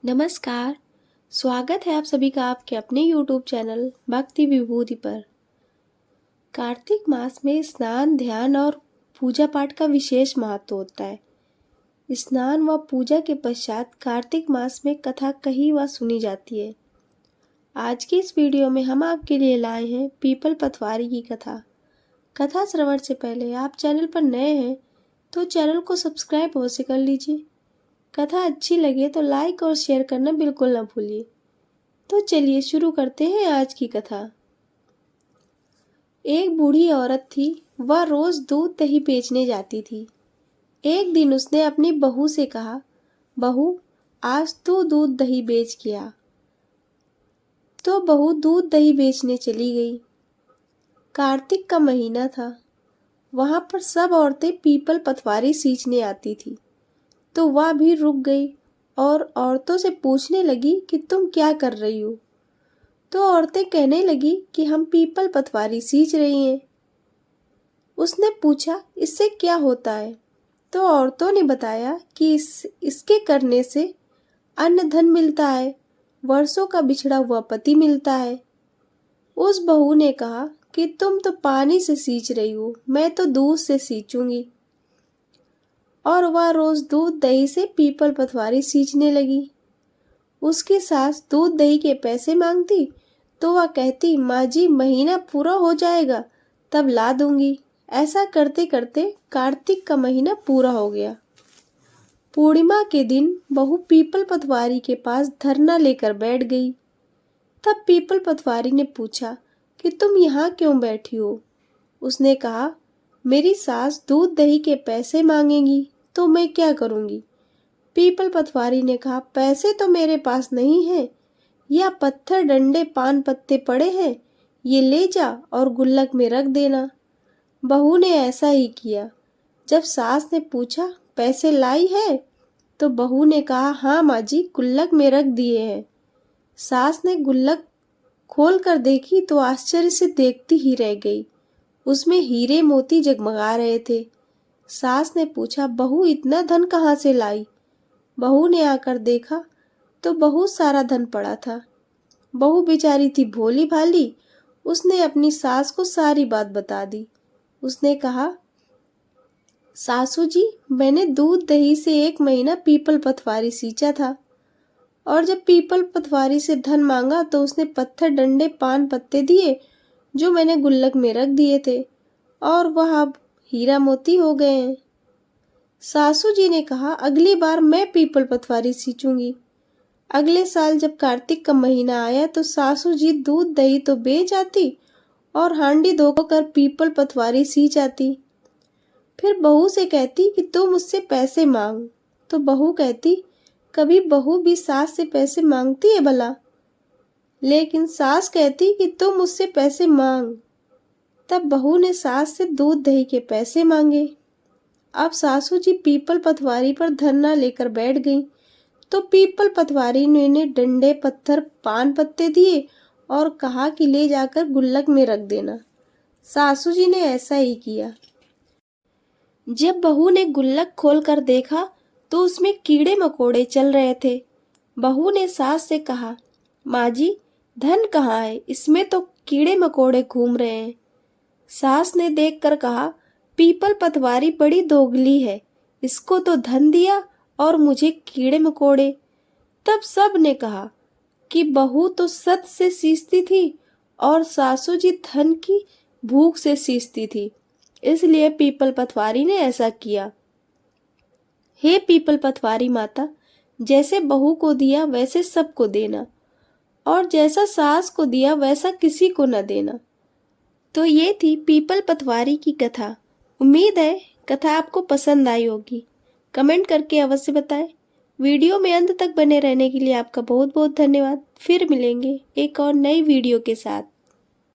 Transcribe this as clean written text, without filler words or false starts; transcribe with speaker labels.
Speaker 1: नमस्कार। स्वागत है आप सभी का आपके अपने YouTube चैनल भक्ति विभूति पर। कार्तिक मास में स्नान, ध्यान और पूजा पाठ का विशेष महत्व होता है। स्नान व पूजा के पश्चात कार्तिक मास में कथा कही व सुनी जाती है। आज की इस वीडियो में हम आपके लिए लाए हैं पीपल पतवारी की कथा। कथा श्रवण से पहले आप चैनल पर नए हैं तो चैनल को सब्सक्राइब अवश्य कर लीजिए। कथा अच्छी लगे तो लाइक और शेयर करना बिल्कुल ना भूलिए। तो चलिए शुरू करते हैं आज की कथा। एक बूढ़ी औरत थी, वह रोज दूध दही बेचने जाती थी। एक दिन उसने अपनी बहू से कहा, बहू आज तू दूध दही बेच के आ। तो बहू दूध दही बेचने चली गई। कार्तिक का महीना था। वहां पर सब औरतें पीपल पतवारी सींचने आती थी, तो वह भी रुक गई और औरतों से पूछने लगी कि तुम क्या कर रही हो। तो औरतें कहने लगी कि हम पीपल पतवारी सींच रही हैं। उसने पूछा इससे क्या होता है। तो औरतों ने बताया कि इसके करने से अन्न धन मिलता है, वर्षों का बिछड़ा हुआ पति मिलता है। उस बहू ने कहा कि तुम तो पानी से सींच रही हो, मैं तो दूध से सींचूंगी। और वह रोज दूध दही से पीपल पतवारी सींचने लगी। उसकी सास दूध दही के पैसे मांगती तो वह कहती, माँ जी महीना पूरा हो जाएगा तब ला दूंगी। ऐसा करते करते कार्तिक का महीना पूरा हो गया। पूर्णिमा के दिन बहू पीपल पतवारी के पास धरना लेकर बैठ गई। तब पीपल पतवारी ने पूछा कि तुम यहाँ क्यों बैठी हो। उसने कहा, मेरी सास दूध दही के पैसे मांगेंगी तो मैं क्या करूंगी। पीपल पतवारी ने कहा, पैसे तो मेरे पास नहीं है, या पत्थर डंडे पान पत्ते पड़े हैं, ये ले जा और गुल्लक में रख देना। बहू ने ऐसा ही किया। जब सास ने पूछा पैसे लाई है तो बहू ने कहा, हाँ माँ जी गुल्लक में रख दिए हैं। सास ने गुल्लक खोल कर देखी तो आश्चर्य से देखती ही रह गई। उसमें हीरे मोती जगमगा रहे थे। सास ने पूछा, बहू इतना धन कहाँ से लाई। बहू ने आकर देखा तो बहुत सारा धन पड़ा था। बहू बेचारी थी भोली भाली, उसने अपनी सास को सारी बात बता दी। उसने कहा, सासू जी मैंने दूध दही से 1 महीना पीपल पतवारी सींचा था, और जब पीपल पतवारी से धन मांगा तो उसने पत्थर डंडे पान पत्ते दिए जो मैंने गुल्लक में रख दिए थे, और वह अब हीरा मोती हो गए हैं। सासू जी ने कहा, अगली बार मैं पीपल पतवारी सींचूंगी। अगले साल जब कार्तिक का महीना आया तो सासू जी दूध दही तो बेच आती और हांडी धोकर पीपल पतवारी सींच आती। फिर बहू से कहती कि तू मुझसे पैसे मांग। तो बहू कहती, कभी बहू भी सास से पैसे मांगती है भला। लेकिन सास कहती कि तू मुझसे पैसे मांग। तब बहू ने सास से दूध दही के पैसे मांगे। अब सासू जी पीपल पतवारी पर धरना लेकर बैठ गईं, तो पीपल पतवारी ने डंडे पत्थर पान पत्ते दिए और कहा कि ले जाकर गुल्लक में रख देना। सासू जी ने ऐसा ही किया। जब बहू ने गुल्लक खोलकर देखा तो उसमें कीड़े मकोड़े चल रहे थे। बहू ने सास से कहा, माँ जी धन कहाँ है, इसमें तो कीड़े मकोड़े घूम रहे हैं। सास ने देखकर कहा, पीपल पतवारी बड़ी दोगली है, इसको तो धन दिया और मुझे कीड़े मकोड़े। तब सब ने कहा कि बहू तो सत से सींचती थी और सासू जी धन की भूख से सींचती थी, इसलिए पीपल पतवारी ने ऐसा किया। हे पीपल पतवारी माता, जैसे बहू को दिया वैसे सबको देना, और जैसा सास को दिया वैसा किसी को न देना। तो ये थी पीपल पतवारी की कथा। उम्मीद है कथा आपको पसंद आई होगी। कमेंट करके अवश्य बताएं। वीडियो में अंत तक बने रहने के लिए आपका बहुत बहुत धन्यवाद। फिर मिलेंगे एक और नई वीडियो के साथ।